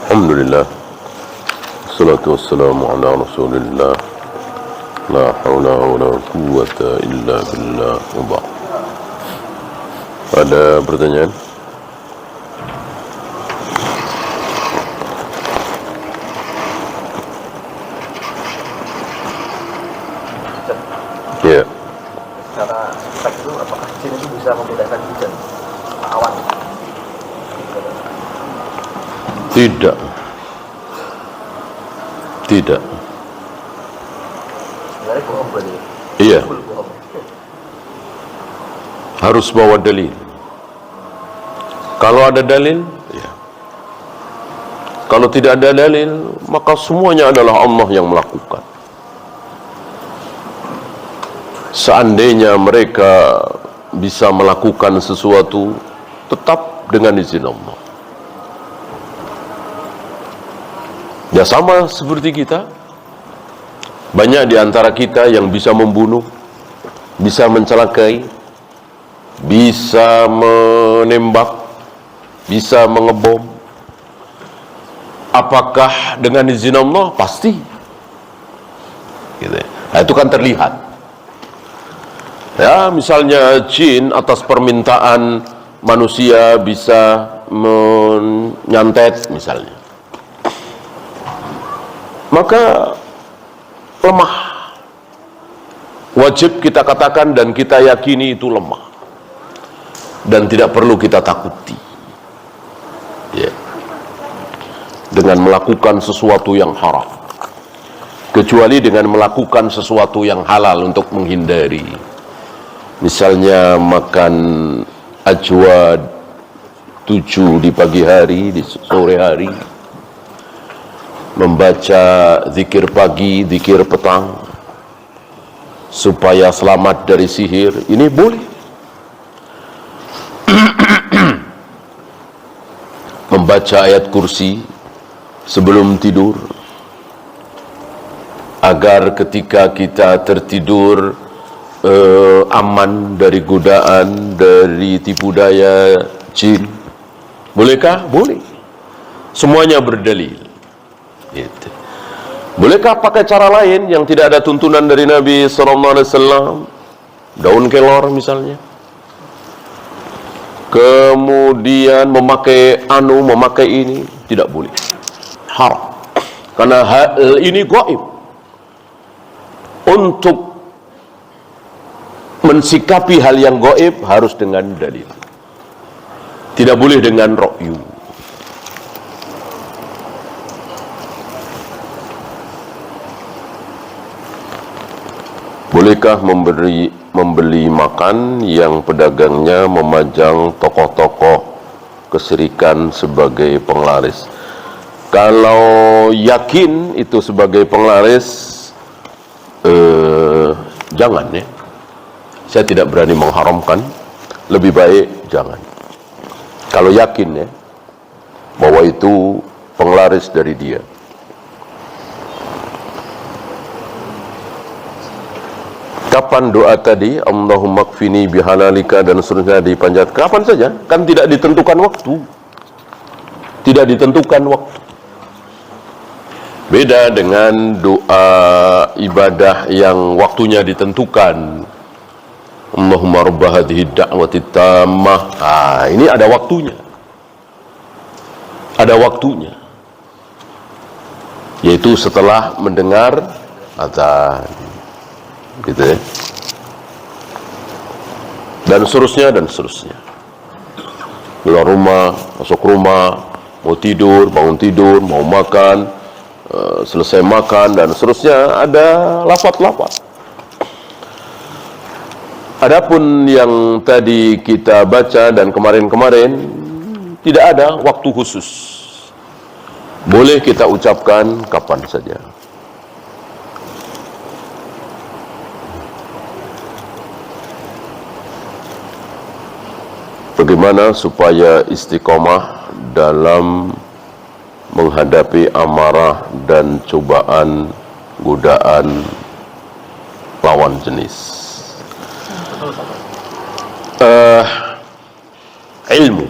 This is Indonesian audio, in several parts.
Alhamdulillah, salatu wassalamu ala rasulillah, la hawla wa la quwwata illa billah. Ada pertanyaan? Ya. Secara efek itu apakah jin itu bisa membedakan hujan awan? Tidak. Tidak. Sebenarnya bohong berarti. Iya. Bohong. Harus bawa dalil. Kalau ada dalil, ya. Kalau tidak ada dalil, maka semuanya adalah Allah yang melakukan. Seandainya mereka bisa melakukan sesuatu, tetap dengan izin Allah. Ya sama seperti kita. Banyak di antara kita yang bisa membunuh, bisa mencelakai, bisa menembak, bisa mengebom. Apakah dengan izin Allah? Pasti. Gitu. Nah, itu kan terlihat. Ya, misalnya jin atas permintaan manusia bisa menyantet misalnya. Maka lemah. Wajib kita katakan dan kita yakini itu lemah. Dan tidak perlu kita takuti. Ya. Dengan melakukan sesuatu yang haram. Kecuali dengan melakukan sesuatu yang halal untuk menghindari. Misalnya makan ajwa 7 di pagi hari, di sore hari. Membaca zikir pagi, zikir petang, supaya selamat dari sihir, ini boleh. Membaca ayat kursi sebelum tidur, agar ketika kita tertidur aman dari godaan, dari tipu daya jin. Bolehkah? Boleh. Semuanya berdalil. Gitu. Bolehkah pakai cara lain yang tidak ada tuntunan dari Nabi SAW? Daun kelor misalnya. Kemudian memakai ini, tidak boleh. Haram. Karena hal ini gaib. Untuk mensikapi hal yang gaib harus dengan dalil. Tidak boleh dengan ra'yu. Bolehkah membeli makan yang pedagangnya memajang tokoh-tokoh kesyirikan sebagai penglaris? Kalau yakin itu sebagai penglaris, jangan ya. Saya tidak berani mengharamkan, lebih baik jangan. Kalau yakin ya, bahwa itu penglaris dari dia. Kapan doa tadi, Allahumma kfini bihalalika dan seterusnya dipanjat? Kapan saja, kan tidak ditentukan waktu. Tidak ditentukan waktu. Beda dengan doa ibadah yang waktunya ditentukan. Allahumma rabb hadhihi da'wati tammah. Ini ada waktunya. Ada waktunya. Yaitu setelah mendengar azan. Gitu ya. Dan seterusnya. Keluar rumah, masuk rumah, mau tidur, bangun tidur, mau makan, selesai makan, dan seterusnya, ada lafaz-lafaz. Adapun yang tadi kita baca dan kemarin-kemarin, tidak ada waktu khusus. Boleh kita ucapkan kapan saja. Bagaimana supaya istiqomah dalam menghadapi amarah dan cobaan, godaan lawan jenis? Ilmu.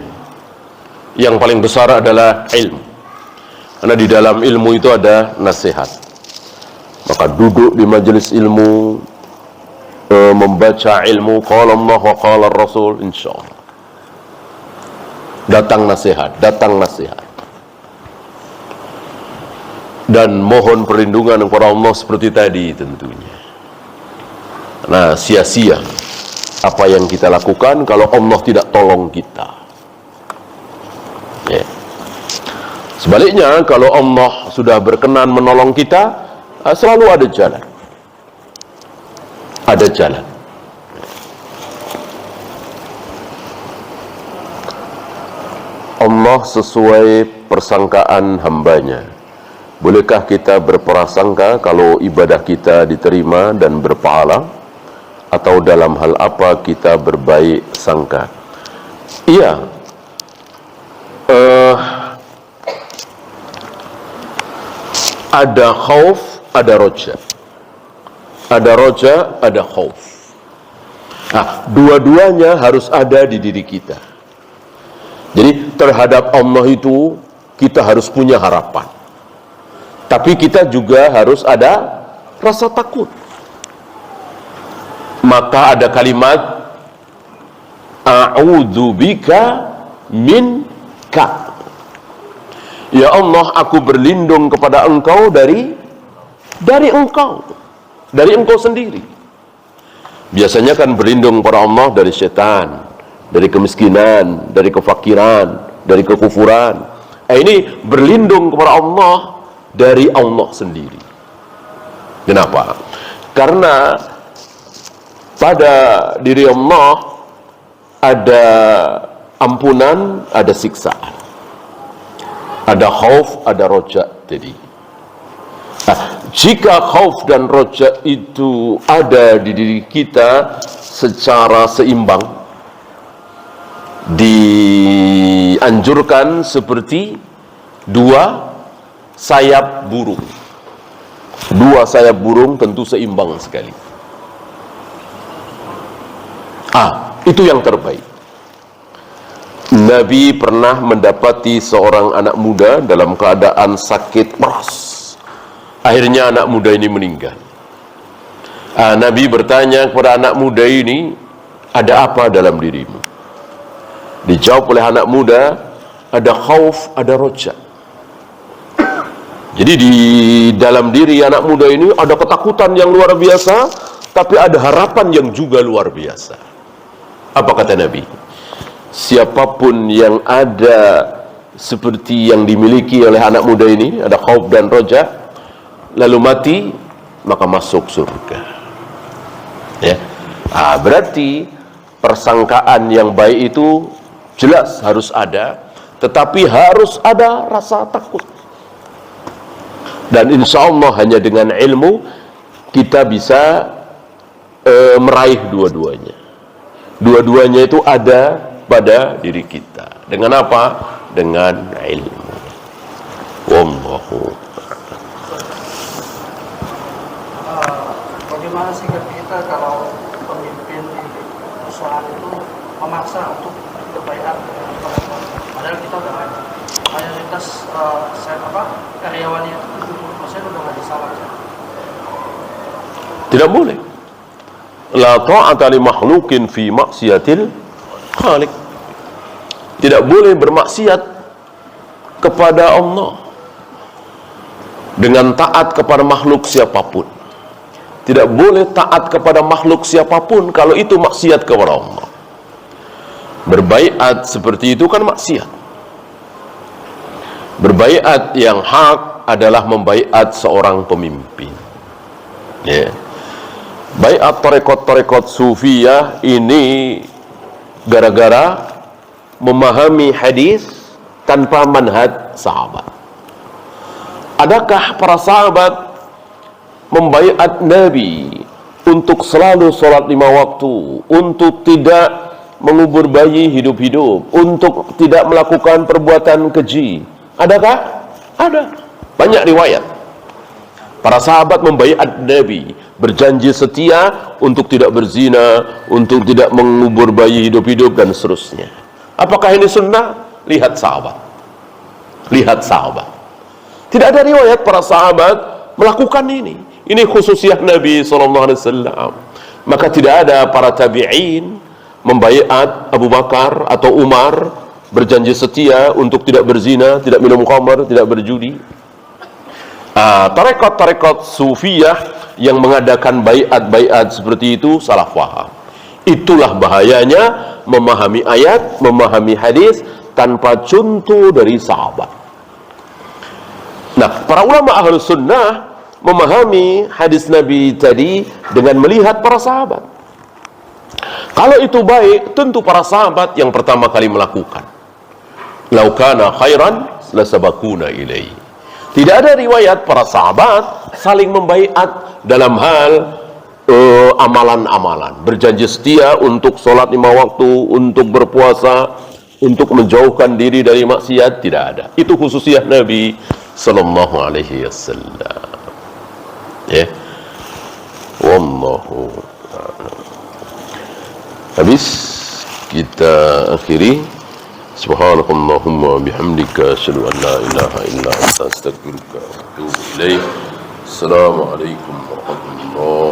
Yang paling besar adalah ilmu. Karena di dalam ilmu itu ada nasihat. Maka duduk di majelis ilmu, membaca ilmu, qala Allah wa qala Rasul, insyaallah datang nasihat, dan mohon perlindungan kepada Allah seperti tadi tentunya. Nah, sia-sia apa yang kita lakukan kalau Allah tidak tolong kita. Ya. Sebaliknya, kalau Allah sudah berkenan menolong kita, selalu ada jalan. Ada jalan. Allah sesuai persangkaan hambanya. Bolehkah kita berprasangka kalau ibadah kita diterima dan berpahala? Atau dalam hal apa kita berbaik sangka? Iya. Ada khauf, ada roja. Ada roja, ada khauf. Nah, dua-duanya harus ada di diri kita. Jadi terhadap Allah itu kita harus punya harapan. Tapi kita juga harus ada rasa takut. Maka ada kalimat a'udzubika minka. Ya Allah, aku berlindung kepada Engkau dari Engkau. Dari Engkau sendiri. Biasanya kan berlindung kepada Allah dari setan, dari kemiskinan, dari kefakiran, dari kekufuran. Ini berlindung kepada Allah dari Allah sendiri. Kenapa? Karena pada diri Allah ada ampunan, ada siksaan. Ada khauf, ada roja tadi. Nah, jika khauf dan roja itu ada di diri kita secara seimbang, dianjurkan seperti dua sayap burung. Dua sayap burung tentu seimbang sekali. Itu yang terbaik. Nabi pernah mendapati seorang anak muda dalam keadaan sakit keras. Akhirnya anak muda ini meninggal. Nabi bertanya kepada anak muda ini, ada apa dalam dirimu? Dijawab oleh anak muda, ada khauf, ada roja. Jadi di dalam diri anak muda ini ada ketakutan yang luar biasa, tapi ada harapan yang juga luar biasa. Apa kata Nabi? Siapapun yang ada seperti yang dimiliki oleh anak muda ini, ada khauf dan roja, lalu mati, maka masuk surga. Ya. Berarti persangkaan yang baik itu jelas harus ada, tetapi harus ada rasa takut. Dan insya Allah hanya dengan ilmu kita bisa meraih dua-duanya. Dua-duanya itu ada pada diri kita. Dengan apa? Dengan ilmu. Wallahu. Bagaimana sikap kita kalau pemimpin di perusahaan itu memaksa untuk berbaikat dengan teman-teman, padahal kita udah mayoritas karyawannya itu 70% udah nggak disalah. Tidak boleh. La ta'ata li makhluqin fi maksiatil khaliq. Tidak boleh bermaksiat kepada Allah dengan taat kepada makhluk siapapun. Tidak boleh taat kepada makhluk siapapun kalau itu maksiat kepada Allah. Berbaiat seperti itu kan maksiat. Berbaiat yang hak adalah membaiat seorang pemimpin. Ya. Baiat tarekat-tarekat sufiyah ini gara-gara memahami hadis tanpa manhaj sahabat. Adakah para sahabat membaiat Nabi untuk selalu sholat 5 waktu, untuk tidak mengubur bayi hidup-hidup, untuk tidak melakukan perbuatan keji? Adakah? Ada. Banyak riwayat. Para sahabat membaiat Nabi, berjanji setia untuk tidak berzina, untuk tidak mengubur bayi hidup-hidup, dan seterusnya. Apakah ini sunnah? Lihat sahabat. Lihat sahabat. Tidak ada riwayat para sahabat melakukan ini. Ini khususiyah Nabi SAW. Maka tidak ada para tabi'in membaiat Abu Bakar atau Umar berjanji setia untuk tidak berzina, tidak minum khamar, tidak berjudi. Tarekat-tarekat sufiyah yang mengadakan baiat-baiat seperti itu salah faham. Itulah bahayanya memahami ayat, memahami hadis tanpa contoh dari sahabat. Nah, para ulama Ahlus Sunnah memahami hadis Nabi tadi dengan melihat para sahabat. Kalau itu baik, tentu para sahabat yang pertama kali melakukan. Lau kana khairan lasabakuna ilaihi. Tidak ada riwayat para sahabat saling membaiat dalam hal amalan-amalan, berjanji setia untuk sholat 5 waktu, untuk berpuasa, untuk menjauhkan diri dari maksiat. Tidak ada. Itu khususiyah Nabi sallallahu alaihi wasallam. Ya, wallahu a'lam. Habis kita akhiri. Subhanakallahumma bihamdika asyhadu an la ilaha illa anta astaghfiruka wa atubu ilaik. Assalamualaikum warahmatullahi